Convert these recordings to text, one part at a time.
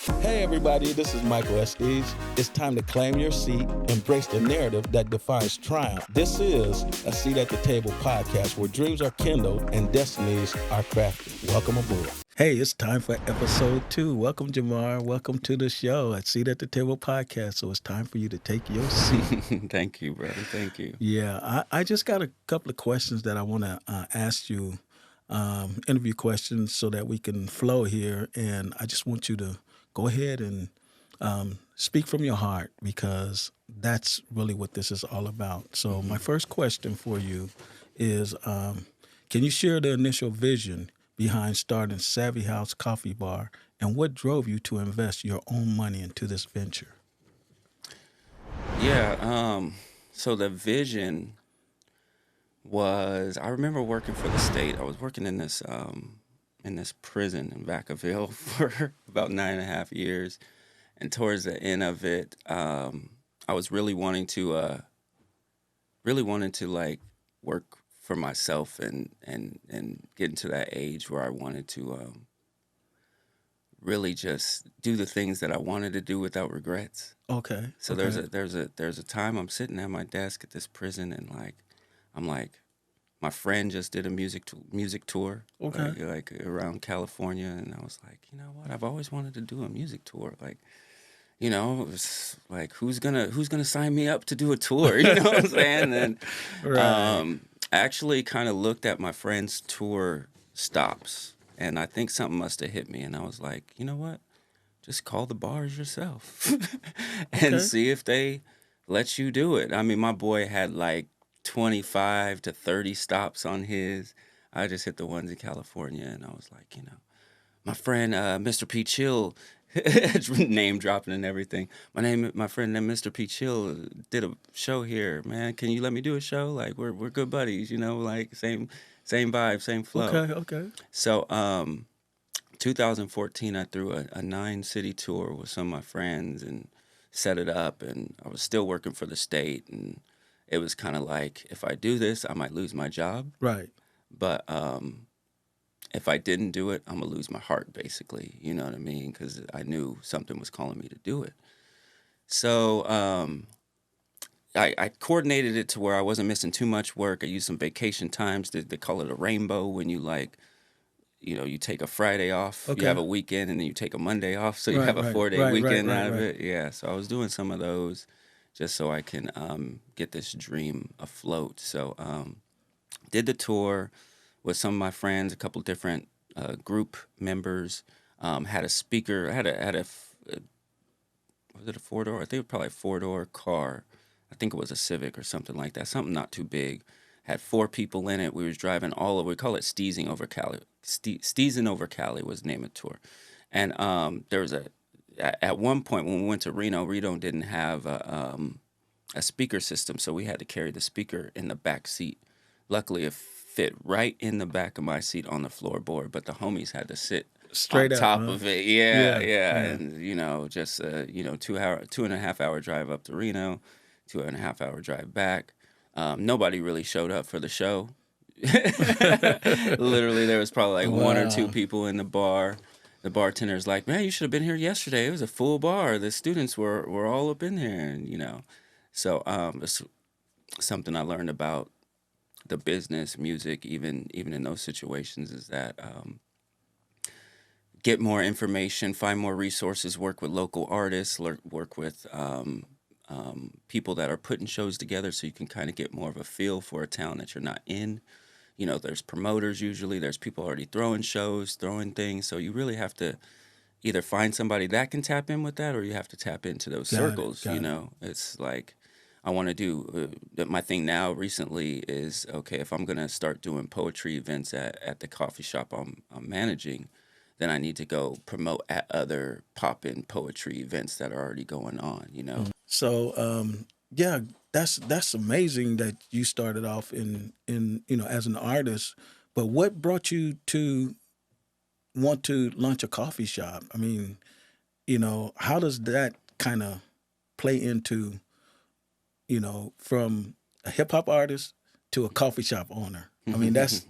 Hey everybody, this is Michael Estes. It's time to claim your seat, embrace the narrative that defines triumph. This is a Seat at the Table podcast where dreams are kindled and destinies are crafted. Welcome aboard. Hey, it's time for episode 2. Welcome, Jamar. Welcome to the show at Seat at the Table podcast. So it's time for you to take your seat. Thank you, brother. Thank you. Yeah, I just got a couple of questions that I want to ask you, interview questions so that we can flow here. And I just want you to go ahead and speak from your heart because that's really what this is all about. So my first question for you is, can you share the initial vision behind starting Savvy House Coffee Bar and what drove you to invest your own money into this venture? Yeah. So the vision was, I remember working for the state. I was working in this prison in Vacaville for about 9.5 years. And towards the end of it, I was really wanting to like work for myself and get into that age where I wanted to really just do the things that I wanted to do without regrets. Okay. So okay. there's a time I'm sitting at my desk at this prison and I'm like, my friend just did a music tour, Okay. like around California, and I was like, you know what? I've always wanted to do a music tour. Like, you know, it's like who's gonna sign me up to do a tour? You know what I'm saying? And Right. I actually kind of looked at my friend's tour stops, and I think something must have hit me, and I was like, you know what? Just call the bars yourself and Okay. see if they let you do it. I mean, my boy had like 25 to 30 stops on his. I just hit the ones in California, and I was like, you know, my friend Mr. P. Chill, name dropping and everything. My friend Mr. P. Chill did a show here. Man, can you let me do a show? Like we're good buddies, you know, like same vibe, same flow. Okay. So 2014, I threw a 9-city tour with some of my friends and set it up, and I was still working for the state, and it was kind of like, if I do this, I might lose my job, Right. but if I didn't do it, I'm gonna lose my heart, basically. You know what I mean? Because I knew something was calling me to do it. So I coordinated it to where I wasn't missing too much work. I used some vacation times. They call it a rainbow when you like, you know, you take a Friday off, you have Okay. a weekend, and then you take a Monday off, so you Right. have a Right. 4-day Right. Right. weekend Right. out of Right. it. Yeah, so I was doing some of those just so I can get this dream afloat. So did the tour with some of my friends, a couple different group members. Had a speaker. Was it a 4-door? I think it was probably a 4-door car. I think it was a Civic or something like that. Something not too big. Had 4 people in it. We was driving all over. We call it Steezing over Cali. Steezing over Cali was the name of the tour. And there was at one point when we went to Reno didn't have a speaker system, so we had to carry the speaker in the back seat. Luckily, it fit right in the back of my seat on the floorboard, but the homies had to sit on Straight up, top huh? of it. Yeah, Yeah. yeah, Yeah. and you know, just 2.5 hour drive up to Reno, 2.5 hour drive back. Nobody really showed up for the show. Literally, there was probably like one or two Wow. people in the bar. The bartender's like, "Man, you should have been here yesterday. It was a full bar. The students were all up in there, and you know." So it's something I learned about the business, music, even in those situations, is that get more information, find more resources, work with local artists, work with people that are putting shows together, so you can kind of get more of a feel for a town that you're not in. You know, there's promoters usually, there's people already throwing shows, throwing things, so you really have to either find somebody that can tap in with that, or you have to tap into those Got it. circles. You Got it. know, it's like I want to do my thing now recently is, okay, if I'm gonna start doing poetry events at the coffee shop I'm managing, then I need to go promote at other pop-in poetry events that are already going on. You know. So, yeah, that's amazing that you started off in as an artist. But what brought you to want to launch a coffee shop? I mean, how does that kind of play into from a hip hop artist to a coffee shop owner? I mean, that's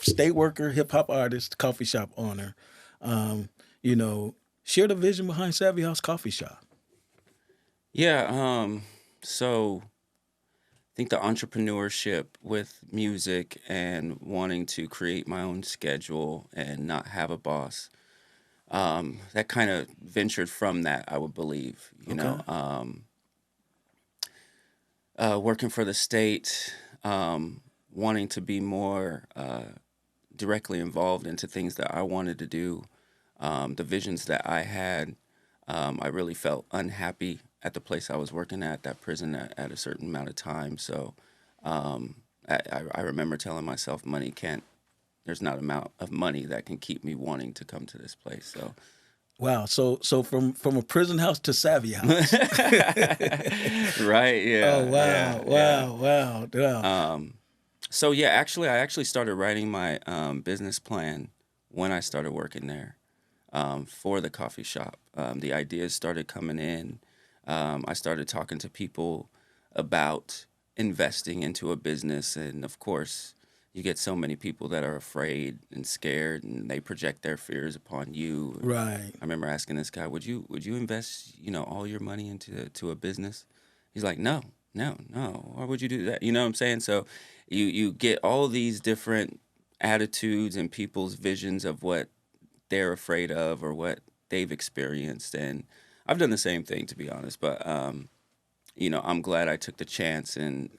state worker, hip hop artist, coffee shop owner. Um, you know, Share the vision behind Savvy House Coffee Shop. Yeah. So I think the entrepreneurship with music and wanting to create my own schedule and not have a boss, that kind of ventured from that, I would believe, Okay. working for the state, wanting to be more directly involved into things that I wanted to do, the visions that I had. I really felt unhappy at the place I was working at, that prison, at a certain amount of time. So I remember telling myself, money can't, there's not amount of money that can keep me wanting to come to this place. So Wow. So from a prison house to Savvy House. right, Oh yeah, yeah, wow, yeah. wow, wow, wow. So yeah, actually, I actually started writing my business plan when I started working there, for the coffee shop. The ideas started coming in. I started talking to people about investing into a business, and of course, you get so many people that are afraid and scared, and they project their fears upon you. Right. I remember asking this guy, "Would you invest, all your money into a business?" He's like, "No, no, no. Why would you do that?" You know what I'm saying? So, you get all these different attitudes and people's visions of what they're afraid of or what they've experienced, and I've done the same thing, to be honest. But I'm glad I took the chance and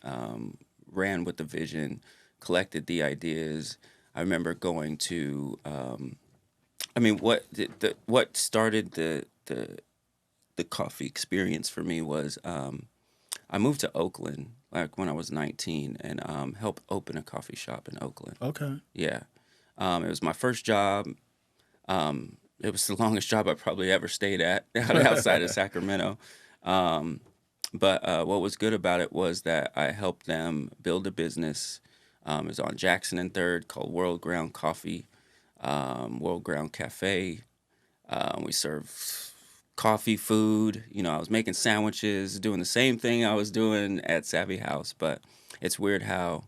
ran with the vision, collected the ideas. I remember going to, what started the coffee experience for me was, I moved to Oakland like when I was 19, and helped open a coffee shop in Oakland. Okay. Yeah, it was my first job. It was the longest job I probably ever stayed at outside of Sacramento. Um, but what was good about it was that I helped them build a business. It was on Jackson and Third, called World Ground Coffee, World Ground Cafe. We served coffee, food. I was making sandwiches, doing the same thing I was doing at Savvy House. But it's weird how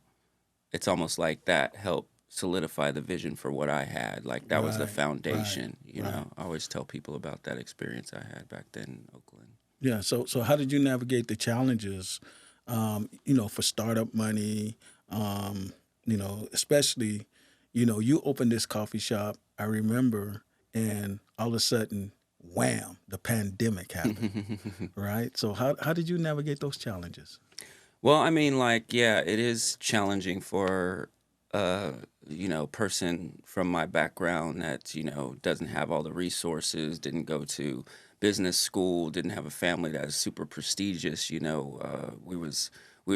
it's almost like that helped solidify the vision for what I had. Like that was the Right. Right. foundation. Right. I always tell people about that experience I had back then in Oakland. Yeah. So how did you navigate the challenges? For startup money. Especially, you opened this coffee shop. I remember, and all of a sudden, wham, the pandemic happened. Right. So how did you navigate those challenges? Well, I mean, like, yeah, it is challenging for person from my background that, doesn't have all the resources, didn't go to business school, didn't have a family that is super prestigious. We was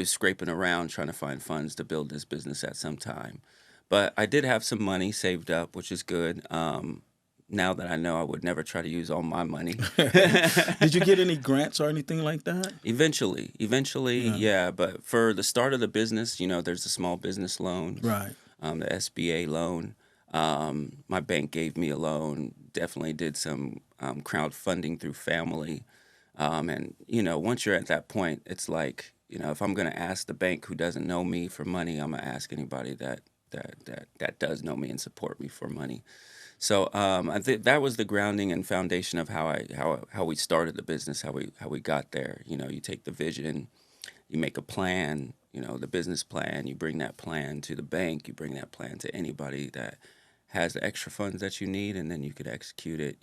scraping around trying to find funds to build this business at some time. But I did have some money saved up, which is good. Now that I know, I would never try to use all my money. Did you get any grants or anything like that? Eventually, Yeah. yeah. But for the start of the business, there's the small business loans, Right. the SBA loan. My bank gave me a loan. Definitely did some crowdfunding through family. And once you're at that point, it's like, if I'm gonna ask the bank who doesn't know me for money, I'm gonna ask anybody that does know me and support me for money. So I think that was the grounding and foundation of how we started the business, how we got there. You take the vision, you make a plan, the business plan, you bring that plan to the bank, you bring that plan to anybody that has the extra funds that you need, and then you could execute it.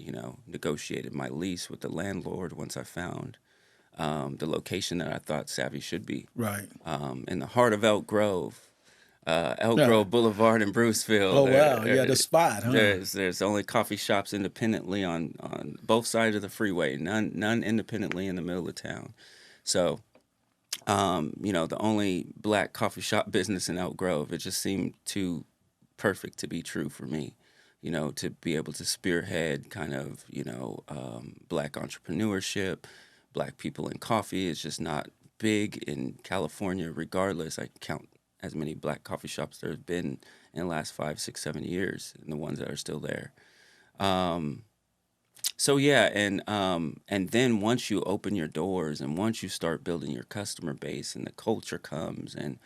Negotiated my lease with the landlord once I found the location that I thought Savvy should be, Right. in the heart of Elk Yeah. Grove Boulevard in Bruceville. Oh wow. Yeah, the spot, huh? There's only coffee shops independently on both sides of the freeway. None independently in the middle of town. So, the only black coffee shop business in Elk Grove. It just seemed too perfect to be true for me. To be able to spearhead kind of black entrepreneurship, black people in coffee is just not big in California. Regardless, I count as many black coffee shops there have been in the last 5, 6, 7 years, and the ones that are still there. Um, so yeah, and then once you open your doors and once you start building your customer base and the culture comes and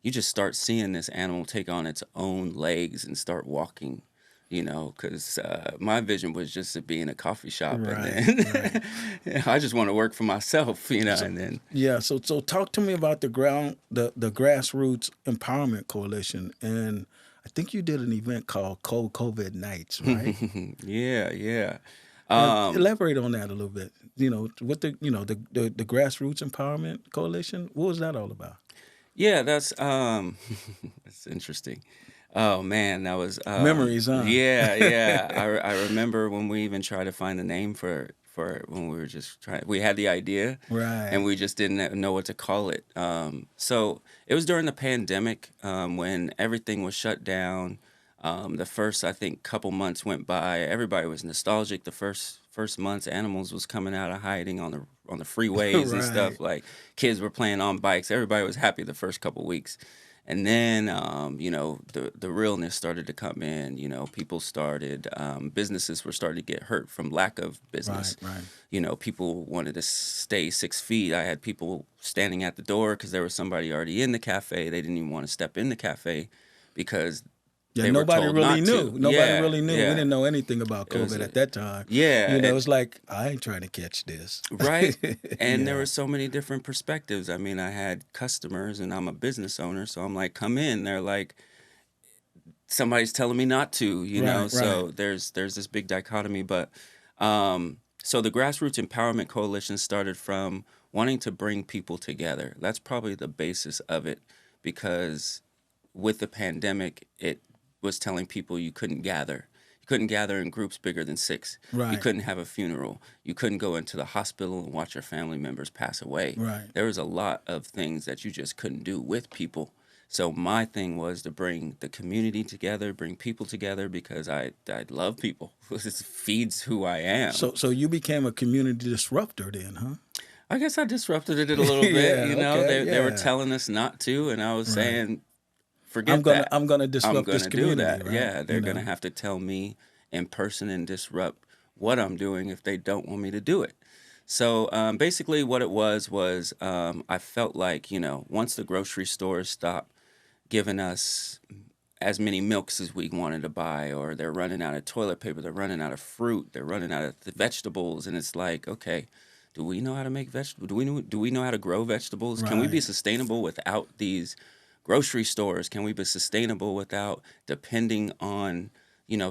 you just start seeing this animal take on its own legs and start walking. because my vision was just to be in a coffee shop, and Right, right. then I just want to work for myself, So, and then yeah, so talk to me about the grassroots empowerment coalition, and I think you did an event called Cold COVID Nights, right? yeah, yeah. Um, Elaborate on that a little bit. What the grassroots empowerment coalition. What was that all about? yeah, that's that's interesting. Oh man, that was Memories, huh? yeah, yeah. I remember when we even tried to find a name for when we were just trying. We had the idea, and Right. we just didn't know what to call it. So it was during the pandemic, when everything was shut down. The first, I think, couple months went by. Everybody was nostalgic. The first months, animals was coming out of hiding on the freeways and Right. stuff. Like kids were playing on bikes. Everybody was happy the first couple weeks. And then, the realness started to come in. People started, businesses were starting to get hurt from lack of Right. business. Right. People wanted to stay 6 feet. I had people standing at the door because there was somebody already in the cafe. They didn't even want to step in the cafe because Yeah, they were nobody told really not knew. to. Nobody Yeah, really knew. We yeah. didn't know anything about It was COVID a at that time. yeah, It's like I ain't trying to catch this. right. And there Yeah. were so many different perspectives. I mean, I had customers, and I'm a business owner, so I'm like, come in. They're like, somebody's telling me not to, Right. Right. so there's this big dichotomy. But so the grassroots empowerment coalition started from wanting to bring people together. That's probably the basis of it, because with the pandemic, it was telling people you couldn't gather. You couldn't gather in groups bigger than six. You Right. couldn't have a funeral. You couldn't go into the hospital and watch your family members pass away. Right. There was a lot of things that you just couldn't do with people. So my thing was to bring the community together, bring people together, because I love people. This feeds who I am. So you became a community disruptor then, huh? I guess I disrupted it a little bit. Yeah. Okay. They were Yeah. telling us not to, and I was Right. saying, forget that. I'm gonna I'm disrupt this gonna do community, that. right? Yeah, they're gonna have to tell me in person and disrupt what I'm doing if they don't want me to do it. So basically, what it was I felt like, once the grocery stores stopped giving us as many milks as we wanted to buy, or they're running out of toilet paper, they're running out of fruit, they're running out of the vegetables, and it's like, okay, do we know how to make vegetables? Do we know how to grow vegetables? Can we be Right. sustainable without these grocery stores? Can we be sustainable without depending on,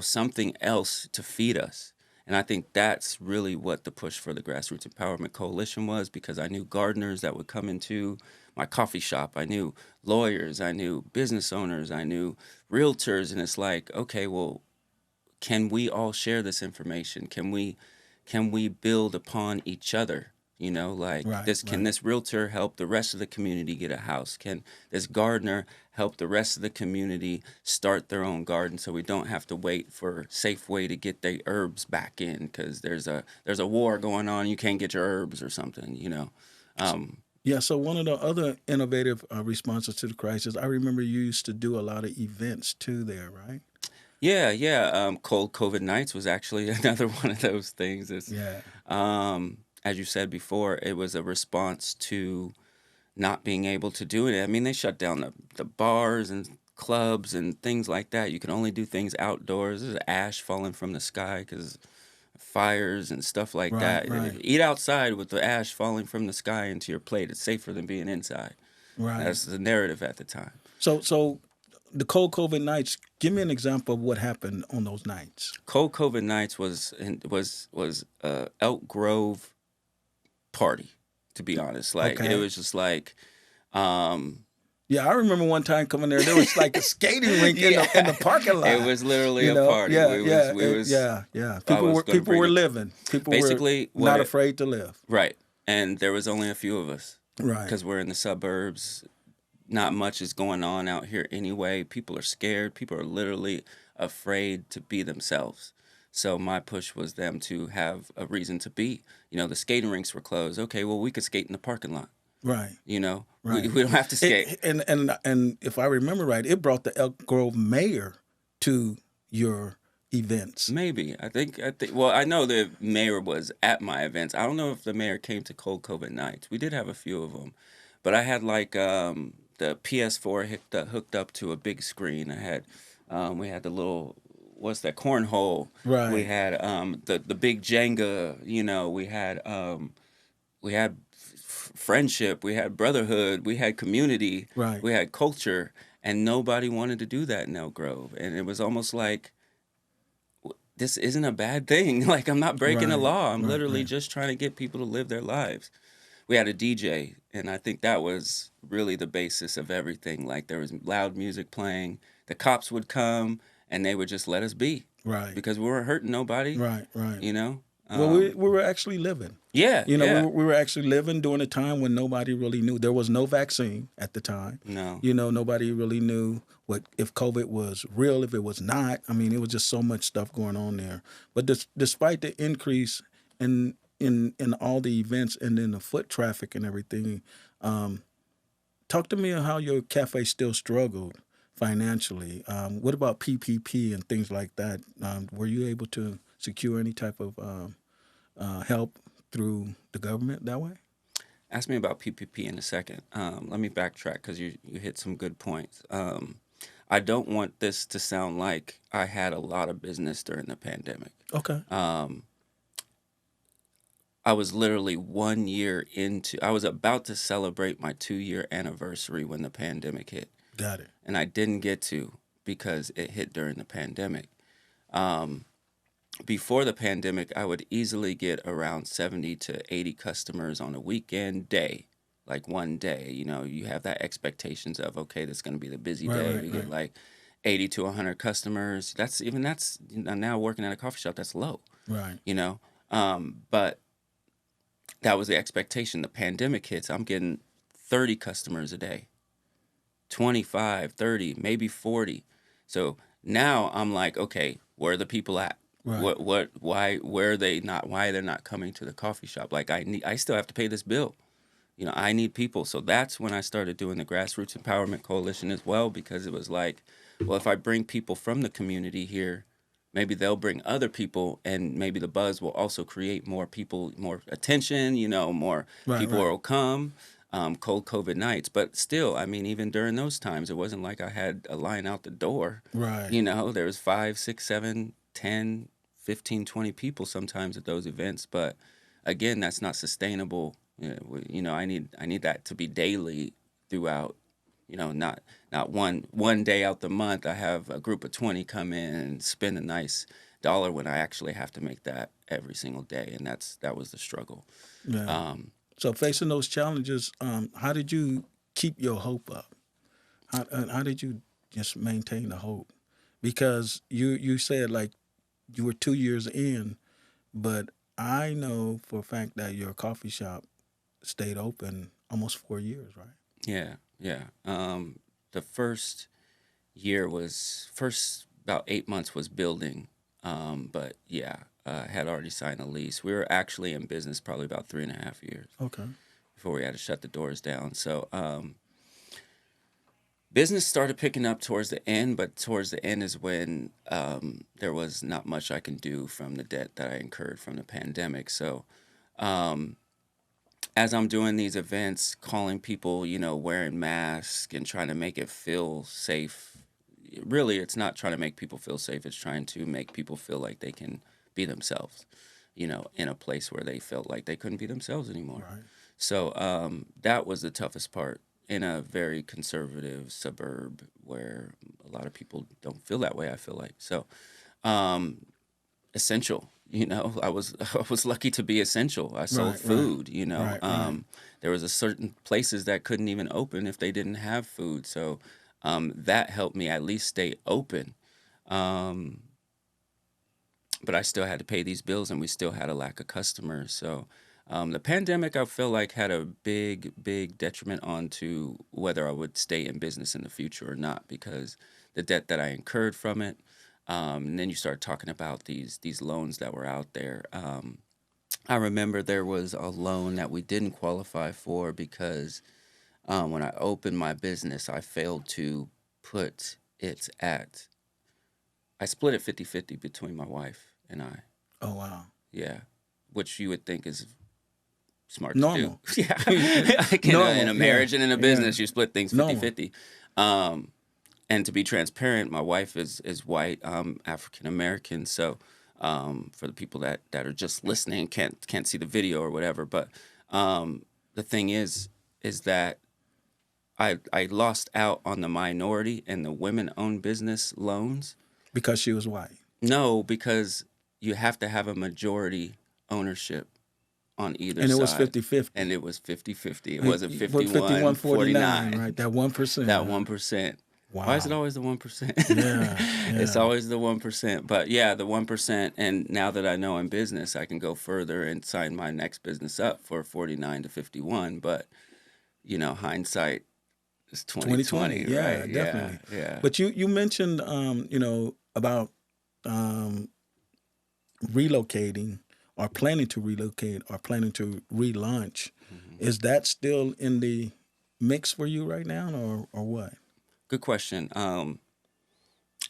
something else to feed us? And I think that's really what the push for the Grassroots Empowerment Coalition was, because I knew gardeners that would come into my coffee shop. I knew lawyers, I knew business owners, I knew realtors, and it's like, okay, well, can we all share this information? Can we build upon each other? Like Right. this, can Right. this realtor help the rest of the community get a house? Can this gardener help the rest of the community start their own garden, so we don't have to wait for Safeway to get their herbs back in because there's a war going on, you can't get your herbs or something. Um, Yeah. So one of the other innovative responses to the crisis, I remember you used to do a lot of events too there, right? yeah, yeah. Cold COVID nights was actually another one of those things. Yeah. As you said before, it was a response to not being able to do it. I mean, they shut down the bars and clubs and things like that. You can only do things outdoors. There's ash falling from the sky because fires and stuff like Right. that. Right. Eat outside with the ash falling from the sky into your plate. It's safer than being inside. Right. That's the narrative at the time. So the cold COVID nights. Give me an example of what happened on those nights. Cold COVID nights was Elk Grove party, to be honest. Like it Okay. was just like, um, Yeah, I remember one time coming there. There was like a skating rink in the yeah, parking it lot. was literally a party. Yeah, yeah, We was. yeah, yeah. I was gonna People bring were it. living. People were Basically, not afraid to live. right, and there was only a few of us Right. because we're in the suburbs. Not much is going on out here anyway. People are scared. People are literally afraid to be themselves. So my push was them to have a reason to be. The skating rinks were closed. Okay, well, we could skate in the parking lot. Right. We Right. don't have to skate. And if I remember right, it brought the Elk Grove mayor to your events. Maybe. I think. Well, I know the mayor was at my events. I don't know if the mayor came to Cold COVID nights. We did have a few of them, but I had like the PS4 hooked up to a big screen. We had the little what's that, cornhole. We Right. had the big Jenga. We had friendship. We had brotherhood. We had community. Right. We had culture, and nobody wanted to do that in Elk Grove. And it was almost like, this isn't a bad thing. Like, I'm not breaking the Right. law. I'm Right. literally Right. just trying to get people to live their lives. We had a DJ, and I think that was really the basis of everything. Like, there was loud music playing. The cops would come, and they would just let us be Right. because we weren't hurting nobody, Right. Right. you know? Well, we were actually living. Yeah, You know, yeah. we were actually living during a time when nobody really knew. There was no vaccine at the time. No. You know, nobody really knew what if COVID was real, if it was not. I mean, it was just so much stuff going on there. But despite the increase in all the events and in the foot traffic and everything, talk to me on how your cafe still struggled financially. What about PPP and things like that? Were you able to secure any type of help through the government that way? Ask me about PPP in a second. Let me backtrack because you hit some good points. I don't want this to sound like I had a lot of business during the pandemic. Okay. I was literally 1 year into, I was about to celebrate my 2-year anniversary when the pandemic hit. Got it. And I didn't get to because it hit during the pandemic. Before the pandemic, I would easily get around 70 to 80 customers on a weekend day, like one day. You know, you have that expectations of, okay, that's going to be the busy Right, day. right, You right. get like 80 to 100 customers. That's now working at a coffee shop, that's low, Right. you know. But that was the expectation. The pandemic hits, I'm getting 30 customers a day, 25, 30, maybe 40. So now I'm like, okay, where are the people at? Right. Where are they not? Why they're not coming to the coffee shop? Like, I still have to pay this bill. You know, I need people. So that's when I started doing the Grassroots Empowerment Coalition as well, because it was like, well, if I bring people from the community here, maybe they'll bring other people, and maybe the buzz will also create more people, more attention, you know, more Right, people right. will come. Cold COVID nights. But still, I mean, even during those times, it wasn't like I had a line out the door. Right. You know, there was 5, 6, 7, 10, 15, 20 people sometimes at those events. But again, that's not sustainable. You know, I need that to be daily throughout. You know, not one day out the month. I have a group of 20 come in and spend a nice dollar when I actually have to make that every single day, and that was the struggle. Yeah. So facing those challenges, how did you keep your hope up? How did you just maintain the hope? Because you said like you were 2 years in, but I know for a fact that your coffee shop stayed open almost 4 years, right? Yeah, yeah. The first about 8 months was building, but yeah, had already signed a lease. We were actually in business probably about 3.5 years Okay. before we had to shut the doors down. So business started picking up towards the end, but towards the end is when there was not much I can do from the debt that I incurred from the pandemic. So as I'm doing these events, calling people, you know, wearing masks and trying to make it feel safe. Really, it's not trying to make people feel safe. It's trying to make people feel like they can be themselves, you know, in a place where they felt like they couldn't be themselves anymore. Right. So that was the toughest part in a very conservative suburb where a lot of people don't feel that way, I feel like. So essential. You know, I was lucky to be essential. I sold Right, right. food. You know, Right. there was a certain places that couldn't even open if they didn't have food. So that helped me at least stay open. But I still had to pay these bills, and we still had a lack of customers. So the pandemic, I feel like, had a big detriment onto whether I would stay in business in the future or not, because the debt that I incurred from it. And then you start talking about these loans that were out there. I remember there was a loan that we didn't qualify for because when I opened my business, I failed to put it at, I split it 50-50 between my wife and I. Oh wow. Yeah. Which you would think is smart to do. Normal. Yeah. Like in a Normal. Yeah. marriage and in a Yeah. business, you split things Normal. 50-50. and to be transparent, my wife is white. I'm African American, so for the people that are just listening, can't see the video or whatever. But the thing is that I lost out on the minority and the women-owned business loans. Because she was white. No, because you have to have a majority ownership on either And it side. was 50-50. And it was 50-50. It wasn't 51-49, 51-49. right? That 1%. That right? 1%. Wow. Why is it always the 1%? Yeah, It's yeah. always the 1%. But yeah, the 1%. And now that I know I'm business, I can go further and sign my next business up for 49 to 51. But, hindsight is 2020, Yeah, right? definitely. Yeah. But you mentioned, about relocating or planning to relocate or planning to relaunch. Mhm. Is that still in the mix for you right now, or what? Good question.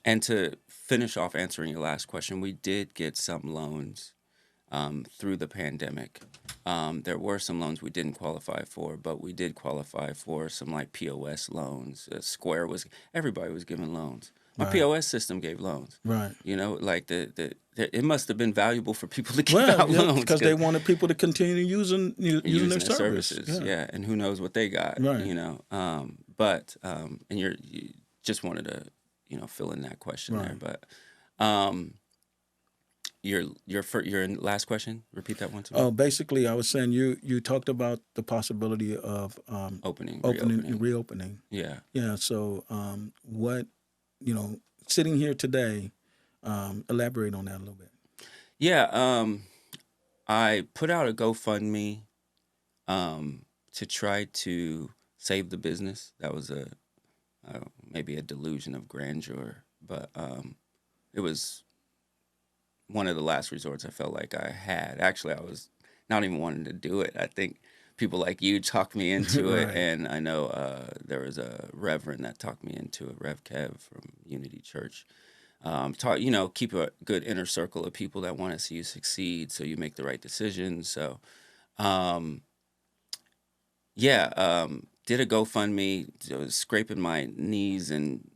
And to finish off answering your last question, we did get some loans through the pandemic. There were some loans we didn't qualify for, but we did qualify for some like POS loans. Everybody was giving loans. My Right. POS system gave loans. Right. Like it must have been valuable for people to give Well, out yeah, loans because they wanted people to continue using their their service. services. Yeah, and who knows what they got. Right. And you just wanted to fill in that question there, Right. but your last question. Repeat that one to me. Oh, basically, I was saying you talked about the possibility of Opening, opening reopening. and reopening. Yeah. Yeah. So, what sitting here today, elaborate on that a little bit. Yeah. I put out a GoFundMe to try to save the business. That was maybe a delusion of grandeur, but it was one of the last resorts I felt like I had. Actually, I was not even wanting to do it. I think people like you talked me into it, Right. and I know there was a reverend that talked me into it, Rev Kev from Unity Church. Keep a good inner circle of people that want to see you succeed, so you make the right decisions. So, did a GoFundMe, was scraping my knees and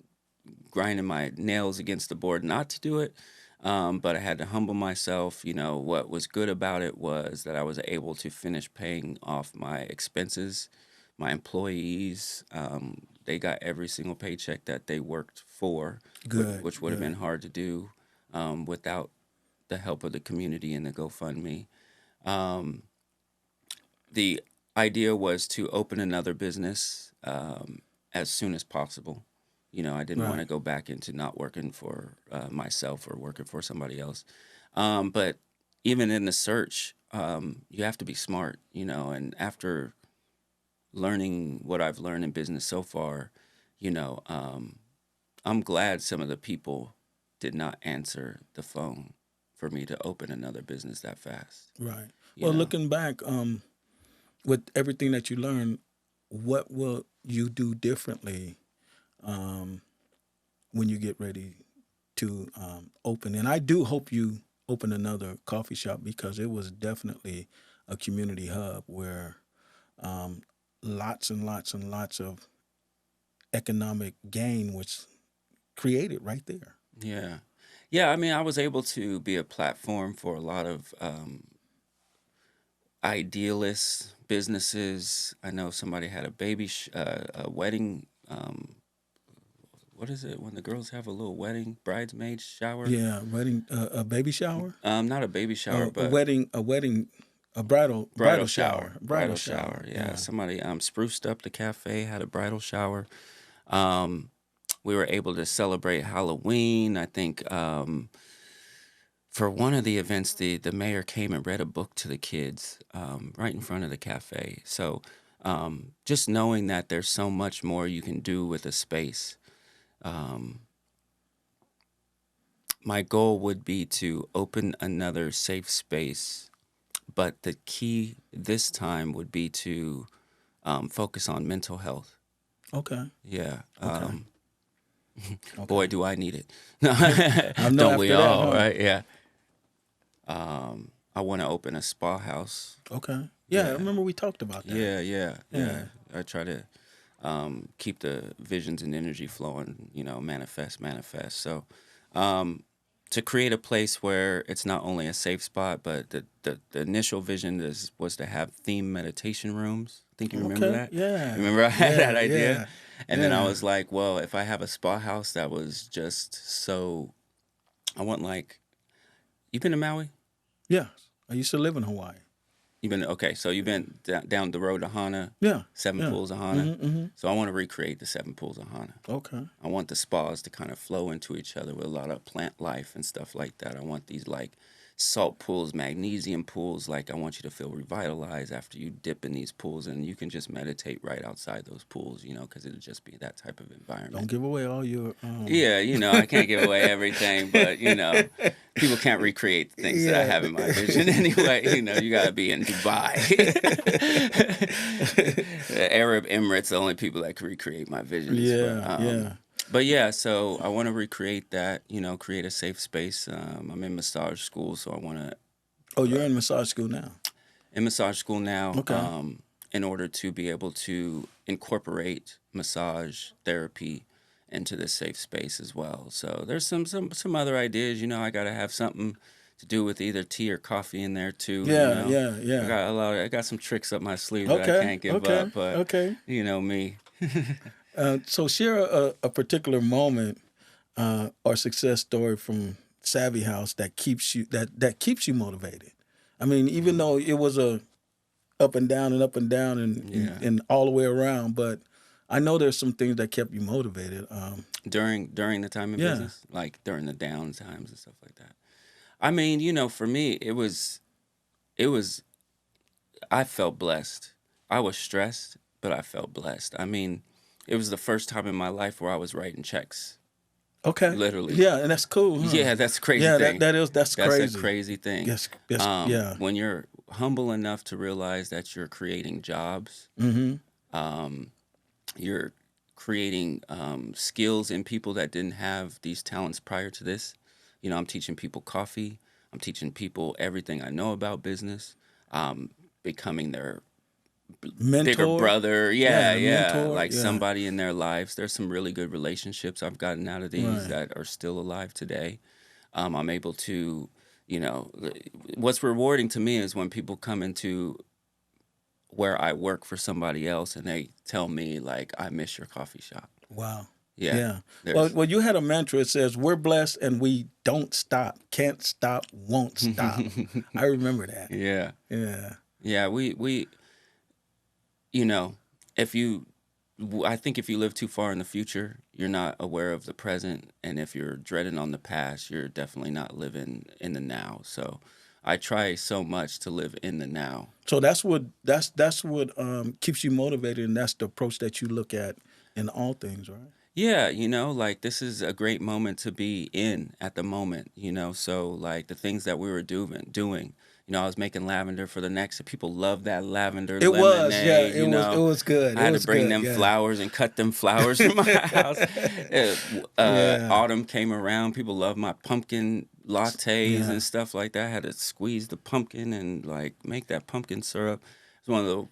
grinding my nails against the board not to do it. But I had to humble myself. What was good about it was that I was able to finish paying off my expenses. My employees, they got every single paycheck that they worked for, Good. which would have good. been hard to do without the help of the community and the GoFundMe. The idea was to open another business as soon as possible. I didn't want to Right. go back into not working for myself or working for somebody else. But even in the search, you have to be smart, and after learning what I've learned in business so far, I'm glad some of the people did not answer the phone for me to open another business that fast. Right. You Well, know, looking back, with everything that you learned, what will you do differently um, when you get ready to open? And I do hope you open another coffee shop, because it was definitely a community hub where um, lots and lots and lots of economic gain was created right there. yeah. Yeah, I mean, I was able to be a platform for a lot of idealist businesses. I know somebody had a wedding. What is it when the girls have a little wedding bridesmaid shower? Yeah, wedding, a baby shower, Not a baby shower, a but wedding, a bridal shower, bridal shower. Yeah, Yeah, somebody spruced up the cafe, had a bridal shower. Um, we were able to celebrate Halloween. I think for one of the events, the mayor came and read a book to the kids right in front of the cafe. So just knowing that there's so much more you can do with a space. Um, my goal would be to open another safe space, but the key this time would be to focus on mental health. okay, Yeah. okay, Boy, okay. do I need it. I know Don't we after that, all, huh? right? Yeah. I want to open a spa house. Okay, yeah. I Yeah. remember we talked about that. Yeah. Yeah, I try to. keep the visions and energy flowing, manifest. So to create a place where it's not only a safe spot, but the initial vision was to have themed meditation rooms. I think you remember Okay. that? Yeah. Remember I had Yeah. that idea? Yeah. And then I Yeah. was like, well, if I have a spa house that was just I want you been to Maui? Yeah. I used to live in Hawaii. So you've been down the road to Hana, Yeah. Seven Yeah. Pools of Hana. Mm-hmm. So I want to recreate the Seven Pools of Hana. Okay. I want the spas to kind of flow into each other with a lot of plant life and stuff like that. I want these salt pools, magnesium pools. I want you to feel revitalized after you dip in these pools, and you can just meditate right outside those pools, because it'll just be that type of environment. Don't give away all your. Yeah, I can't give away everything, but people can't recreate the things that I have in my vision anyway. You got to be in Dubai. The Arab Emirates, the only people that can recreate my visions. Yeah. But yeah, so I want to recreate that, create a safe space. I'm in massage school, so I want to. Oh, you're in massage school now? In massage school now. Okay. In order to be able to incorporate massage therapy into this safe space as well. So there's some other ideas. I got to have something to do with either tea or coffee in there too. Yeah. Yeah. I got some tricks up my sleeve that I can't give up. But me. So share a particular moment or success story from Savvy House that keeps you motivated. I mean, even though it was a up and down and all the way around, but I know there's some things that kept you motivated. During the time in business, like during the down times and stuff like that. I mean, for me, it was. I felt blessed. I was stressed, but I felt blessed. I mean, it was the first time in my life where I was writing checks. Okay. Literally. Yeah, and that's cool. Huh? Yeah, that's a crazy thing. That's crazy. That's a crazy thing. Yes. Yeah. When you're humble enough to realize that you're creating jobs, you're creating skills in people that didn't have these talents prior to this. I'm teaching people coffee. I'm teaching people everything I know about business. Becoming their mentor, bigger brother. Mentor, somebody in their lives. There's some really good relationships I've gotten out of these that are still alive today. I'm able to, what's rewarding to me is when people come into where I work for somebody else and they tell me I miss your coffee shop. Wow. Yeah. Well, you had a mantra. It says, "We're blessed and we don't stop, can't stop, won't stop." I remember that. Yeah. Yeah. Yeah. We I think if you live too far in the future, you're not aware of the present. And if you're dreading on the past, you're definitely not living in the now. So I try so much to live in the now. So that's what keeps you motivated, and that's the approach that you look at in all things, right? Yeah, this is a great moment to be in at the moment, so the things that we were doing, I was making lavender for the next, people love that lavender lemonade. It was good. I had to bring them flowers and cut them flowers from my house. Autumn came around, people love my pumpkin lattes and stuff like that. I had to squeeze the pumpkin and make that pumpkin syrup. It's one of the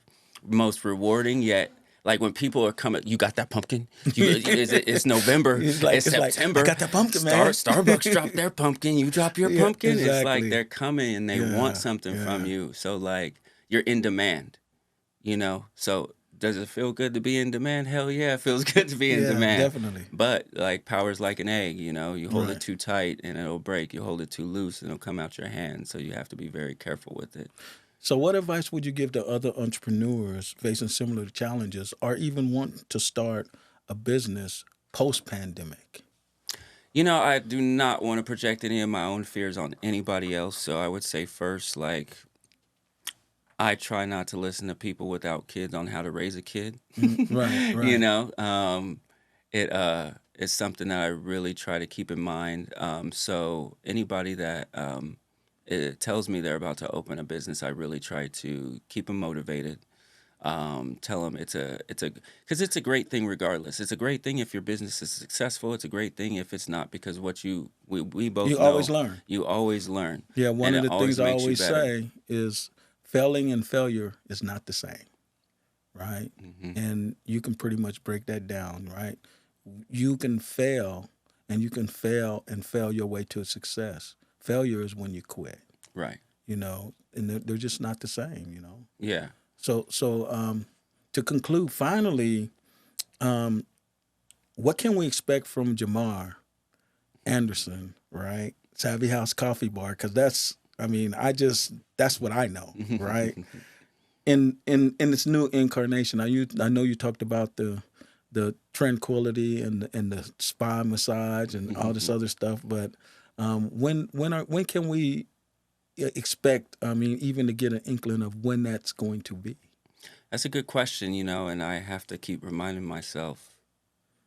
most rewarding yet. When people are coming, you got that pumpkin? It's November. It's September. I got that pumpkin, man. Starbucks dropped their pumpkin. You drop your pumpkin. Exactly. It's they're coming and they want something from you. So you're in demand, So does it feel good to be in demand? Hell yeah, it feels good to be in demand. Definitely. But power's like an egg, you hold it too tight and it'll break. You hold it too loose and it'll come out your hand. So you have to be very careful with it. So what advice would you give to other entrepreneurs facing similar challenges or even want to start a business post-pandemic? I do not want to project any of my own fears on anybody else. So I would say first, I try not to listen to people without kids on how to raise a kid. Right. It's something that I really try to keep in mind. So anybody that it tells me they're about to open a business, I really try to keep them motivated. Tell them because it's a great thing regardless. It's a great thing if your business is successful. It's a great thing if it's not, because we both know. always learn. You always learn. Yeah, one of the things I always say is failing and failure is not the same. right? Hmm. And you can pretty much break that down, right? You can fail, and you can fail and fail your way to success. Failure is when you quit, Right. and they're just not the same. Yeah. So to conclude, finally, um, what can we expect from Jamar Anderson, right? Savvy House Coffee Bar, because that's what I know, right? In this new incarnation, I know you talked about the tranquility and the spa massage and all this other stuff, but when can we expect? I mean, even to get an inkling of when that's going to be, That's a good question, and I have to keep reminding myself.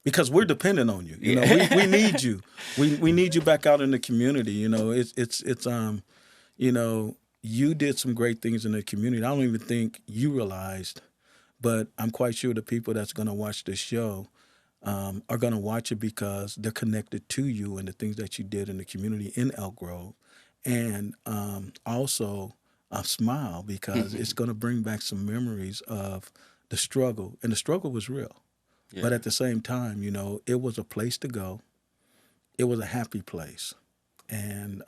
because we're dependent on you. We Yeah. need you. We need you back out in the community. It's you did some great things in the community. I don't even think you realized, but I'm quite sure the people that's going to watch this show are going to watch it because they're connected to you and the things that you did in the community in Elk Grove, and also smile because it's going to bring back some memories of the struggle, and the struggle was real. But Yeah. at the same time, it was a place to go. It was a happy place, and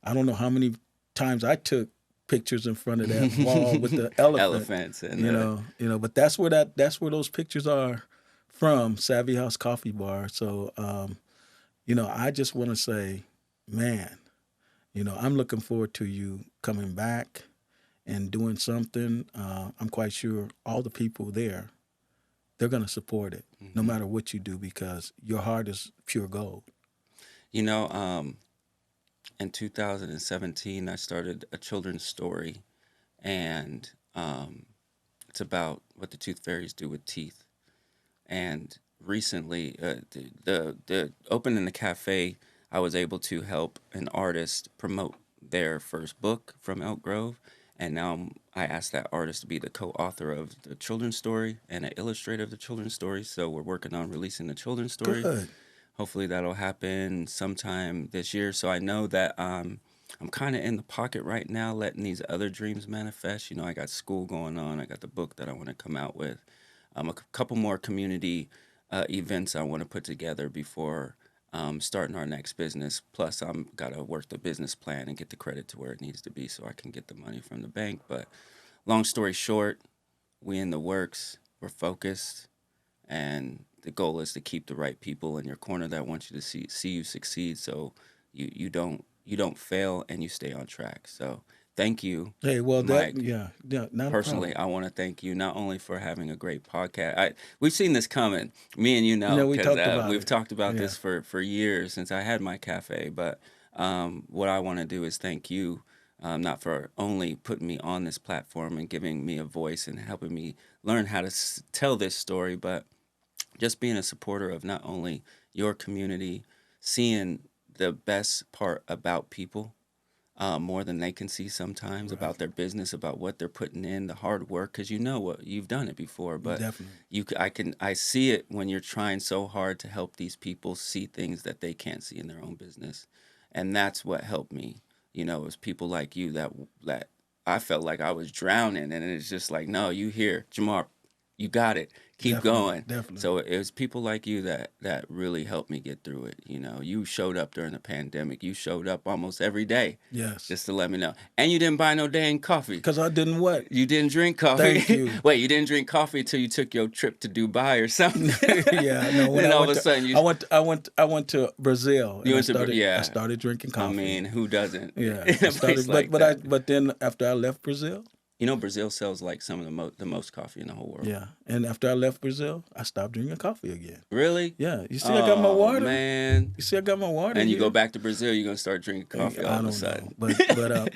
I don't know how many times I took pictures in front of that wall with the elephant. Elephants and But that's where those pictures are from, Savvy House Coffee Bar. So, I just want to say, man, I'm looking forward to you coming back and doing something. I'm quite sure all the people there, they're going to support it no Mhm. matter what you do, because your heart is pure gold. You know, in 2017, I started a children's story, and it's about what the tooth fairies do with teeth. And recently, the opening the cafe, I was able to help an artist promote their first book from Elk Grove, and now I asked that artist to be the co-author of the children's story and an illustrator of the children's story. So we're working on releasing the children's story. Good. Hopefully that'll happen sometime this year. So I know that I'm kind of in the pocket right now, letting these other dreams manifest. I got school going on. I got the book that I want to come out with. A couple more community events I want to put together before starting our next business. Plus, I'm got to work the business plan and get the credit to where it needs to be so I can get the money from the bank. But long story short, we in the works. We're focused, and the goal is to keep the right people in your corner that want you to see you succeed. So you don't fail and you stay on track. So thank you, Hey, well, Mike. yeah, not a problem. Personally, I want to thank you not only for having a great podcast. We've seen this coming, me and you know, We because talked about we've it. talked about Yeah. this for years since I had my cafe. But what I want to do is thank you, not for only putting me on this platform and giving me a voice and helping me learn how to tell this story, but just being a supporter of not only your community, seeing the best part about people more than they can see sometimes, Right. about their business, about what they're putting in, the hard work, because you know what you've done it before. But Definitely. I see it when you're trying so hard to help these people see things that they can't see in their own business, and that's what helped me. It was people like you that I felt like I was drowning, and it's just like, no, you here, Jamar, you got it, keep Definitely. going. Definitely. So it was people like you that really helped me get through it. You showed up during the pandemic. You showed up almost every day Yes. just to let me know. And you didn't buy no dang coffee. Because I didn't what? You didn't drink coffee. Thank you. Wait, you didn't drink coffee until you took your trip to Dubai or something. Yeah, no. When Then I all went of a to, sudden I went to Brazil, you and went to I yeah. started drinking I coffee. mean, who doesn't? Yeah, In I a started, place like that. but then after I left Brazil, Brazil sells like some of the most coffee in the whole world. yeah, and after I left Brazil, I stopped drinking coffee again. Really? Yeah, you see, I got my Oh water. man. You see, I got my water And you go here. back to Brazil, you're gonna start drinking coffee all I of a don't know, sudden.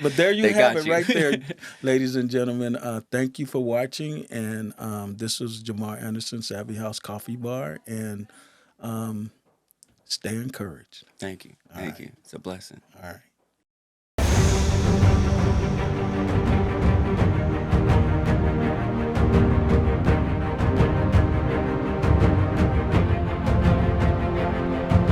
but there you They have got it you. right there, ladies and gentlemen. Thank you for watching, and this is Jamar Anderson, Savvy House Coffee Bar, and stay encouraged. Thank you. All Thank right, you. It's a blessing. all right.